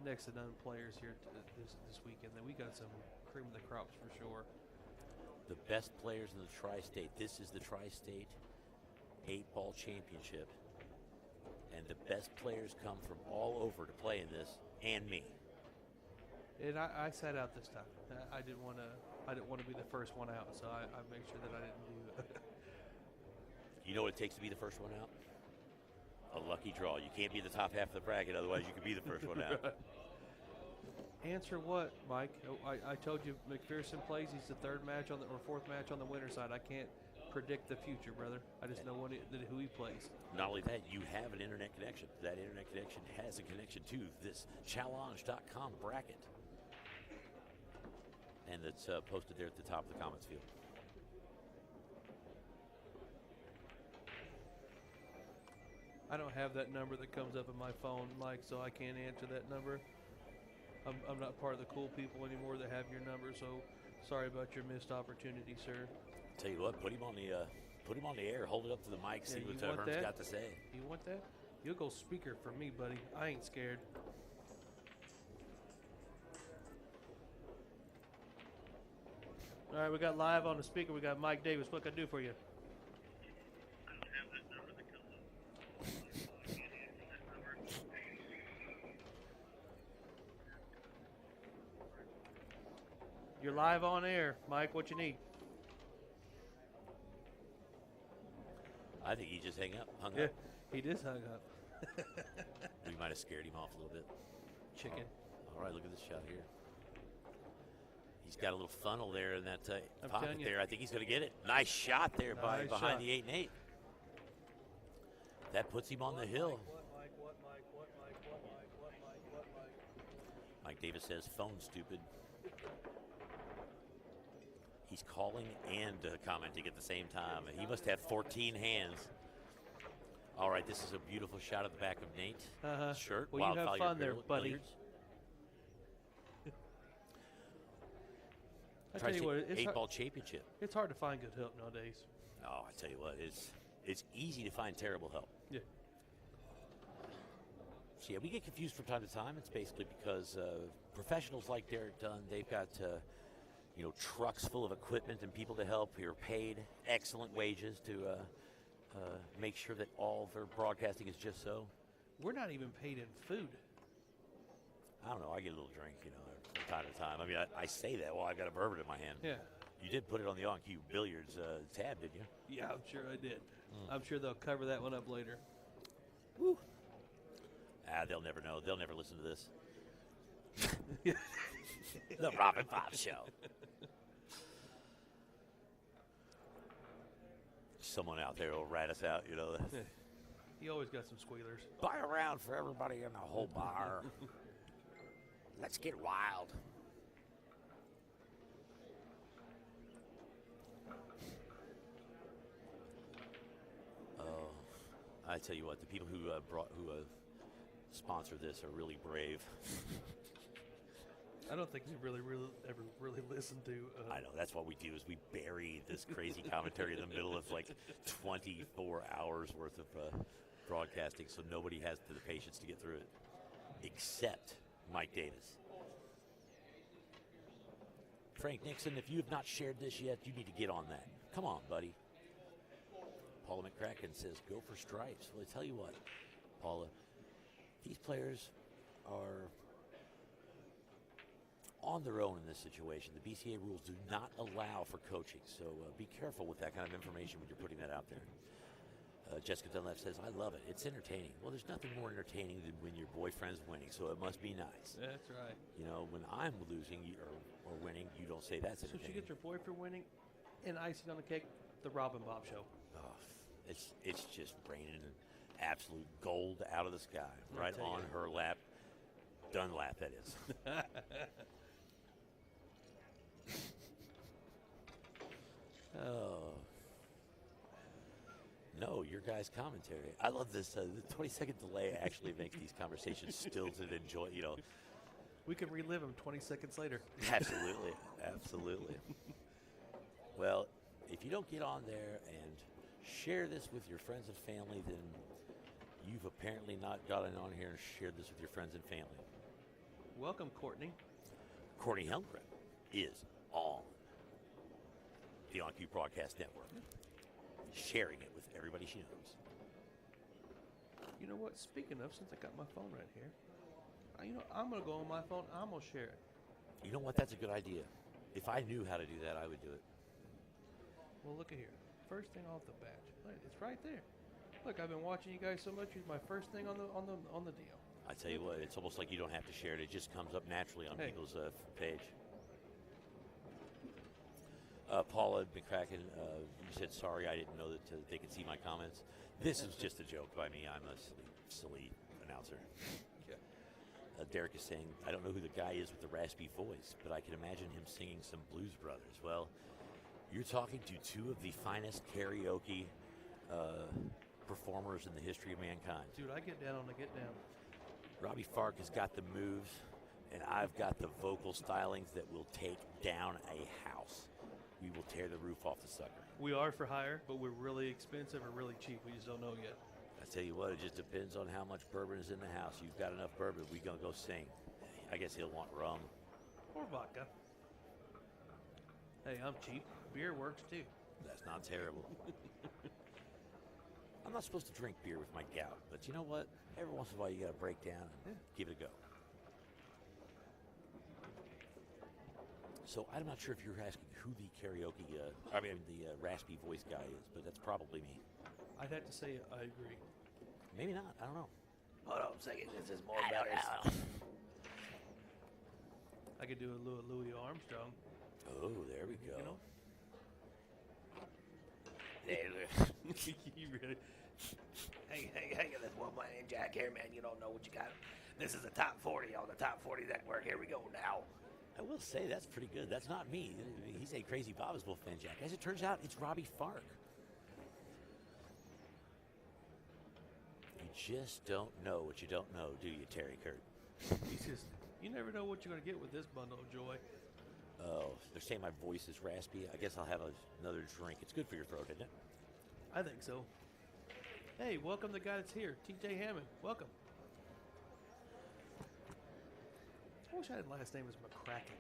Speaker 1: next to none players here this weekend. Then we got some cream of the crops for sure.
Speaker 4: The best players in the tri-state. This is the tri-state 8-ball championship, and the best players come from all over to play in this, and me.
Speaker 1: And I sat out this time. I didn't want to be the first one out, so I made sure that I didn't do it.
Speaker 4: You know what it takes to be the first one out? A lucky draw. You can't be the top half of the bracket, otherwise you could be the first one out.
Speaker 1: Right. Answer what, Mike? I told you McPherson plays. He's the 3rd match or 4th match on the winner's side. I can't predict the future, brother. I just know who he plays.
Speaker 4: Not only that, you have an internet connection. That internet connection has a connection to this challenge.com bracket. And it's posted there at the top of the comments field.
Speaker 1: I don't have that number that comes up in my phone, Mike, so I can't answer that number. I'm not part of the cool people anymore that have your number, so sorry about your missed opportunity, sir.
Speaker 4: Tell you what, put him on the air, hold it up to the mic, see what Herm's got to say.
Speaker 1: You want that? You'll go speaker for me, buddy. I ain't scared. All right, we got live on the speaker. We got Mike Davis. What can I do for you?
Speaker 5: I don't have that number that comes up. That number.
Speaker 1: You're live on air. Mike, what you need?
Speaker 4: I think he just hung up.
Speaker 1: Yeah, he just hung up.
Speaker 4: We might have scared him off a little bit.
Speaker 1: Chicken.
Speaker 4: All right, look at this shot here. He's got a little funnel there in that
Speaker 1: I'm
Speaker 4: pocket
Speaker 1: telling you.
Speaker 4: there. I think he's going to get it. Nice shot there behind the 8 and 8. That puts him on the hill.
Speaker 1: What, Mike? What, Mike? What, Mike? What, Mike? What, Mike? What, Mike?
Speaker 4: Mike Davis says, phone stupid. He's calling and commenting at the same time. He must have 14 hands. All right, this is a beautiful shot of the back of Nate's shirt.
Speaker 1: Well, you have
Speaker 4: Wildfire
Speaker 1: fun there, buddy.
Speaker 4: Billiards.
Speaker 1: I tell you what, it's
Speaker 4: Eight-ball championship.
Speaker 1: it's hard to find good help nowadays.
Speaker 4: Oh, I tell you what, it's easy to find terrible help.
Speaker 1: Yeah.
Speaker 4: So yeah, we get confused from time to time. It's basically because professionals like Derek Dunn, they've got trucks full of equipment and people to help who are paid excellent wages to make sure that all their broadcasting is just so.
Speaker 1: We're not even paid in food.
Speaker 4: I don't know. I get a little drink, from time to time. I mean, I say that while I've got a bourbon in my hand.
Speaker 1: Yeah.
Speaker 4: You did put it on the On-Cue Billiards tab, didn't you?
Speaker 1: Yeah, I'm sure I did. I'm sure they'll cover that one up later.
Speaker 4: Woo. They'll never know. They'll never listen to this. The Rob and Bob Show. Someone out there will rat us out,
Speaker 1: You always got some squealers.
Speaker 4: Buy a round for everybody in the whole bar. Let's get wild. Oh, I tell you what, the people who sponsor this are really brave.
Speaker 1: I don't think you ever really listened to.
Speaker 4: I know, that's what we do is we bury this crazy commentary in the middle of like 24 hours worth of broadcasting, so nobody has the patience to get through it, except Mike Davis. Frank Nixon, if you have not shared this yet, you need to get on that. Come on, buddy. Paula McCracken says, go for stripes. Well, I tell you what, Paula, these players are on their own in this situation. The BCA rules do not allow for coaching, so be careful with that kind of information when you're putting that out there. Jessica Dunlap says, I love it. It's entertaining. Well, there's nothing more entertaining than when your boyfriend's winning, so it must be nice.
Speaker 1: That's right.
Speaker 4: When I'm losing or winning, you don't say that's
Speaker 1: So
Speaker 4: entertaining.
Speaker 1: she gets her boyfriend winning, and icing on the cake, the Rob and Bob Show.
Speaker 4: Oh, it's just raining absolute gold out of the sky, right on her lap. Dunlap, that is. Oh. No, your guys' commentary. I love this. The 20-second delay actually makes these conversations stilted and
Speaker 1: We can relive them 20 seconds later.
Speaker 4: Absolutely. Absolutely. Well, if you don't get on there and share this with your friends and family, then you've apparently not gotten on here and shared this with your friends and family.
Speaker 1: Welcome, Courtney.
Speaker 4: Courtney Helmgren is on the On-Cue Broadcast Network, sharing it with everybody she knows.
Speaker 1: You know what? Speaking of, since I got my phone right here, I'm going to go on my phone. I'm going to share it.
Speaker 4: You know what? That's a good idea. If I knew how to do that, I would do it.
Speaker 1: Well, look at here. First thing off the bat. Look, it's right there. Look, I've been watching you guys so much. It's my first thing on the deal.
Speaker 4: I tell you what, it's almost like you don't have to share it. It just comes up naturally on people's page. Paula McCracken, you said sorry. I didn't know that they could see my comments. This is just a joke by me. I'm a silly announcer.
Speaker 1: Yeah.
Speaker 4: Derek is saying, I don't know who the guy is with the raspy voice, but I can imagine him singing some Blues Brothers. Well, you're talking to two of the finest karaoke performers in the history of mankind.
Speaker 1: Dude, I get down on the get down.
Speaker 4: Robbie Fark has got the moves, and I've got the vocal stylings that will take down a house. We will tear the roof off the sucker.
Speaker 1: We are for hire, but we're really expensive or really cheap. We just don't know yet.
Speaker 4: I tell you what, it just depends on how much bourbon is in the house. You've got enough bourbon, we gonna go sing. I guess he'll want rum.
Speaker 1: Or vodka. Hey, I'm cheap. Beer works too.
Speaker 4: That's not terrible. I'm not supposed to drink beer with my gout, but you know what? Every once in a while you gotta break down and give it a go. So I'm not sure if you're asking who the karaoke, the raspy voice guy is, but that's probably me.
Speaker 1: I'd have to say I agree.
Speaker 4: Maybe not. I don't know.
Speaker 1: Hold on a second. This is more about us. I could do a Louis Armstrong.
Speaker 4: Oh, there we go.
Speaker 1: You know? You really?
Speaker 6: Hang on this Wolfman Jack here, man. You don't know what you got. This is the top 40 on the top 40 network. Here we go now.
Speaker 4: I will say that's pretty good. That's not me. He's a Crazy Bob's Wolfman Jack. As it turns out, it's Robbie Fark. You just don't know what you don't know, do you, Terry Kurt?
Speaker 1: You never know what you're going to get with this bundle of joy.
Speaker 4: Oh, they're saying my voice is raspy. I guess I'll have another drink. It's good for your throat, isn't it?
Speaker 1: I think so. Hey, welcome the guy that's here, TJ Hammond. Welcome. I wish I had a last name as McCracken.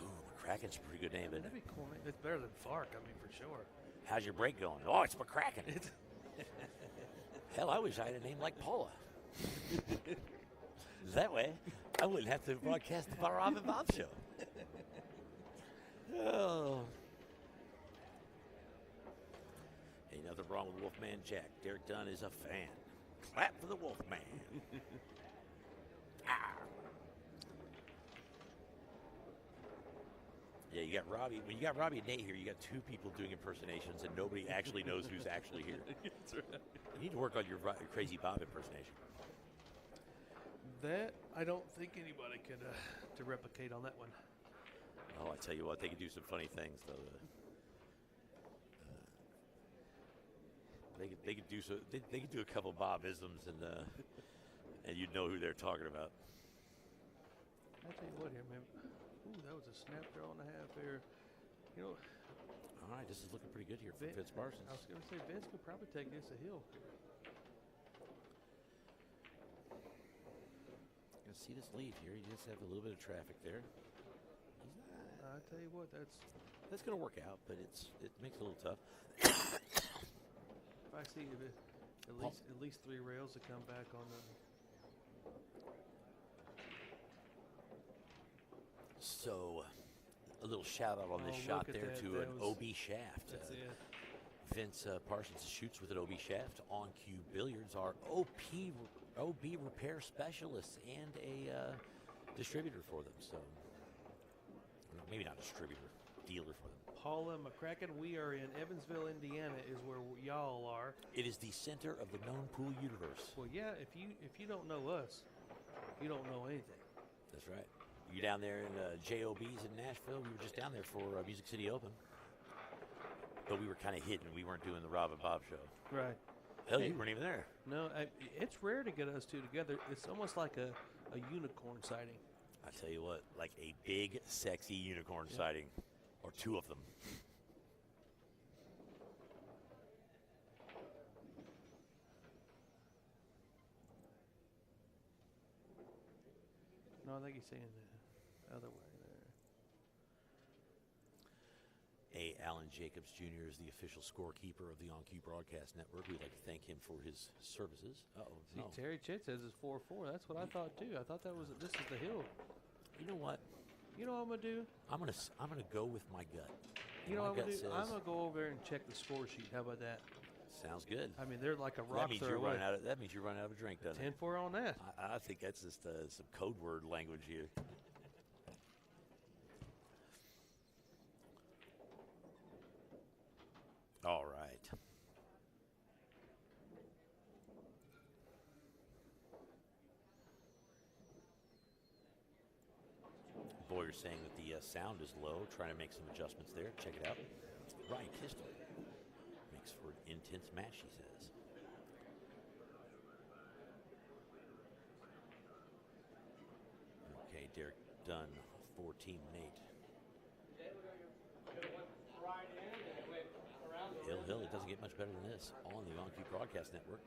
Speaker 4: Ooh, McCracken's a pretty good name, isn't
Speaker 1: That'd
Speaker 4: it?
Speaker 1: be cool, man. It's better than Fark, I mean, for sure.
Speaker 4: How's your break going? Oh, it's McCracken. Hell, I wish I had a name like Paula. That way, I wouldn't have to broadcast the Rob and Bob show. Oh. Ain't nothing wrong with Wolfman Jack. Derek Dunn is a fan. Clap for the Wolfman. Ah. Yeah, you got Robbie. When you got Robbie and Nate here, you got two people doing impersonations, and nobody actually knows who's actually here.
Speaker 1: That's right.
Speaker 4: You need to work on your Crazy Bob impersonation.
Speaker 1: That, I don't think anybody could to replicate on that one.
Speaker 4: Oh, I tell you what, they could do some funny things, though. They could do so. They could do a couple Bob-isms, and you'd know who they're talking about.
Speaker 1: I tell you what here, man. Ooh, that was a snap throw and a half there. You know,
Speaker 4: All right, this is looking pretty good here for Vince Parsons.
Speaker 1: I was going to say Vince could probably take this a hill.
Speaker 4: You see this lead here. You just have a little bit of traffic there.
Speaker 1: I tell you what,
Speaker 4: That's going to work out, but it makes it a little tough.
Speaker 1: if I see if it, at least 3 rails to come back on the.
Speaker 4: So, a little shout out on this
Speaker 1: Oh,
Speaker 4: shot
Speaker 1: look at
Speaker 4: there
Speaker 1: that.
Speaker 4: to
Speaker 1: That
Speaker 4: an
Speaker 1: was-
Speaker 4: OB shaft.
Speaker 1: That's it.
Speaker 4: Vince Parsons shoots with an OB shaft. On Cue Billiards are OB repair specialists and a distributor for them. So, no, maybe not distributor, dealer for them.
Speaker 1: Paula McCracken, we are in Evansville, Indiana, is where y'all are.
Speaker 4: It is the center of the known pool universe.
Speaker 1: Well, yeah, if you don't know us, you don't know anything.
Speaker 4: That's right. You down there in JOB's in Nashville? We were just down there for Music City Open. But we were kind of hidden. We weren't doing the Rob and Bob show.
Speaker 1: Right.
Speaker 4: Hell,
Speaker 1: Hey.
Speaker 4: you weren't even there.
Speaker 1: No, it's rare to get us two together. It's almost like a unicorn sighting.
Speaker 4: I tell you what, like a big, sexy unicorn sighting. Or 2 of them.
Speaker 1: No, I think he's saying the other way there.
Speaker 4: Alan Jacobs Jr. is the official scorekeeper of the On Cue Broadcast Network. We'd like to thank him for his services.
Speaker 1: See,
Speaker 4: No.
Speaker 1: Terry Chit says it's 4-4. That's what I thought too. I thought this is the hill.
Speaker 4: You know what?
Speaker 1: You know what I'm gonna do?
Speaker 4: I'm gonna go with my gut.
Speaker 1: You know
Speaker 4: My
Speaker 1: what I'm
Speaker 4: gut
Speaker 1: gonna do?
Speaker 4: says-
Speaker 1: I'm gonna go over there and check the score sheet. How about that?
Speaker 4: Sounds good.
Speaker 1: I mean, they're like a
Speaker 4: That
Speaker 1: rock
Speaker 4: means
Speaker 1: throw
Speaker 4: you're
Speaker 1: away.
Speaker 4: running out of. That means you're running out of a drink, doesn't it?
Speaker 1: 10-4 on that.
Speaker 4: I think that's just some code word language here. All right. Boyer's saying that the sound is low, trying to make some adjustments there. Check it out. Ryan Kistel makes for an intense match, he says. Okay, Derek Dunn for Team Nate. Hill, it doesn't get much better than this on the On Cue Broadcast Network.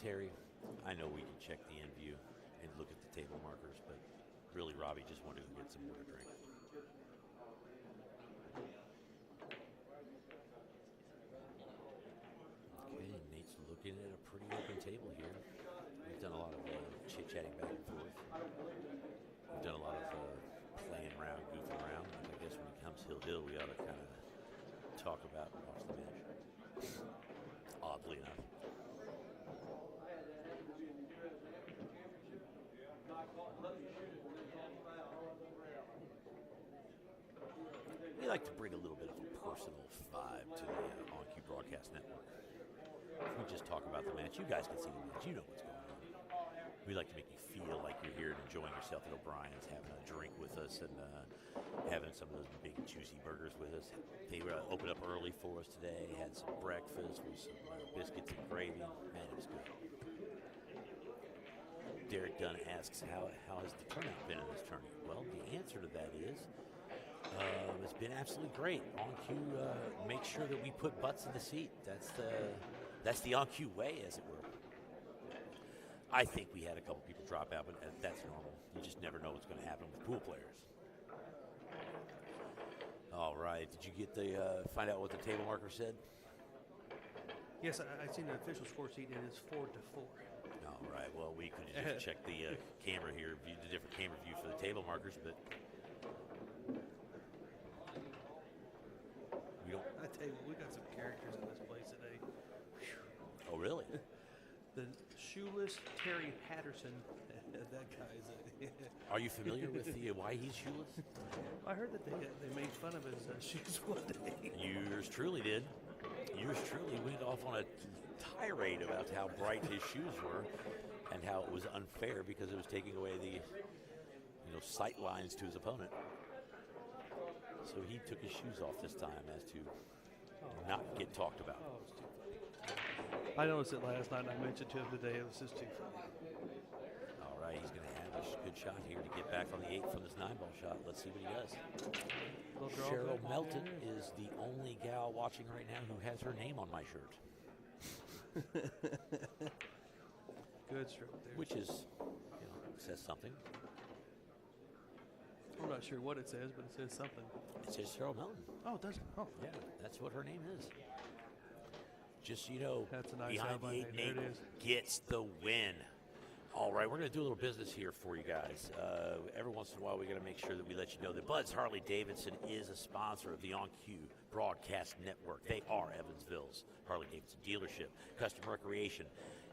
Speaker 4: Terry, I know we can check the end view and look at the table markers, but really Robbie just wanted to get some more to drink. Okay, Nate's looking at a pretty open table here. We've done a lot of chit-chatting back and forth. We've done a lot of playing around, goofing around. And I guess when it comes hill, we ought to kind of talk about and watch the match. Oddly enough. like to bring a little bit of a personal vibe to the On-Cue Broadcast Network. If we just talk about the match, you guys can see the match. You know what's going on. We like to make you feel like you're here and enjoying yourself at O'Brien's, having a drink with us and having some of those big juicy burgers with us. They opened up early for us today, had some breakfast with some biscuits and gravy. Man, it was good. Derek Dunn asks, how has the turnout been in this tournament? Well, the answer to that is it's been absolutely great. On-Cue makes sure that we put butts in the seat. That's the On-Cue way, as it were. I think we had a couple people drop out, but that's normal. You just never know what's going to happen with pool players. All right, did you get find out what the table marker said?
Speaker 1: Yes, I seen the official score sheet. It is 4-4.
Speaker 4: All right, well, we could just check the camera here, view the different camera view for the table markers, but we don't.
Speaker 1: I tell you, we got some characters in this place today.
Speaker 4: Oh, really?
Speaker 1: The shoeless Terry Patterson. That guy's
Speaker 4: Are you familiar with why he's shoeless?
Speaker 1: I heard that they made fun of his shoes one day.
Speaker 4: Yours truly did. Yours truly went off on a tirade about how bright his shoes were and how it was unfair because it was taking away the sight lines to his opponent. So he took his shoes off this time as to not get talked about.
Speaker 1: Oh, it's too funny. I noticed it last night and I mentioned to him today. It was just too funny.
Speaker 4: All right, he's going to have a good shot here to get back on the 8 from this 9-ball shot. Let's see what he does. Cheryl Melton is the only gal watching right now who has her name on my shirt.
Speaker 1: Good stroke there.
Speaker 4: Which is, says something.
Speaker 1: I'm not sure what it says, but it says something.
Speaker 4: It says Cheryl Melton.
Speaker 1: Oh, it does. Oh,
Speaker 4: Yeah, that's what her name is. Just,
Speaker 1: That's a nice
Speaker 4: behind the
Speaker 1: outline
Speaker 4: 8
Speaker 1: there.
Speaker 4: and
Speaker 1: There
Speaker 4: 8
Speaker 1: it is.
Speaker 4: gets the win. All right, we're going to do a little business here for you guys. Every once in a while, we're going to make sure that we let you know that Bud's Harley-Davidson is a sponsor of the On-Cue Broadcast Network. They are Evansville's Harley-Davidson dealership. Custom Recreation.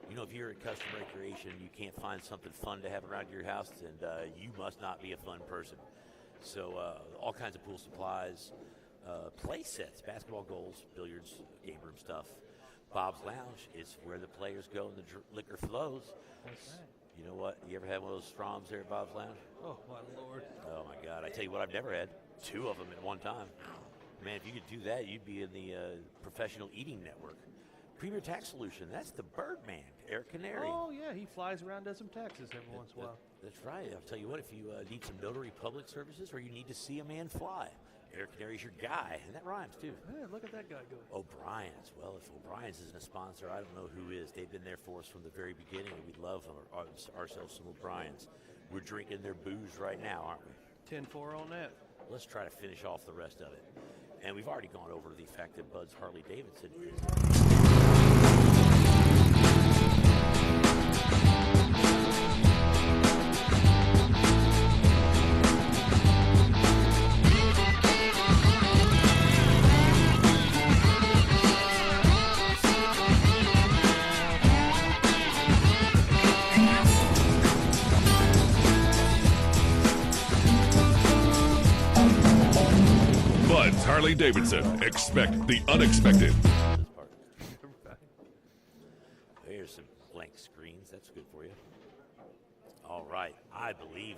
Speaker 4: If you're at Custom Recreation, you can't find something fun to have around your house, and you must not be a fun person. So all kinds of pool supplies, play sets, basketball goals, billiards, game room stuff. Bob's Lounge is where the players go and the liquor flows.
Speaker 1: That's right.
Speaker 4: You know what? You ever had one of those Stroms there at Bob's Lounge?
Speaker 1: Oh, my Lord.
Speaker 4: Oh, my God. I tell you what, I've never had 2 of them at one time. Man, if you could do that, you'd be in the professional eating network. Premier Tax Solution, that's the Birdman, Eric Canary.
Speaker 1: Oh, yeah, he flies around, does some taxes every once in a while.
Speaker 4: That's right. I'll tell you what, if you need some notary public services or you need to see a man fly, Eric Canary's your guy, and that rhymes too.
Speaker 1: Hey, look at that guy go.
Speaker 4: O'Brien's. Well, if O'Brien's isn't a sponsor, I don't know who is. They've been there for us from the very beginning, and we love ourselves some O'Brien's. We're drinking their booze right now, aren't we?
Speaker 1: 10-4 on that.
Speaker 4: Let's try to finish off the rest of it. And we've already gone over the fact that Bud's Harley-Davidson is...
Speaker 7: Bud's Harley-Davidson. Expect the unexpected.
Speaker 4: Here's some blank screens. That's good for you. All right. I believe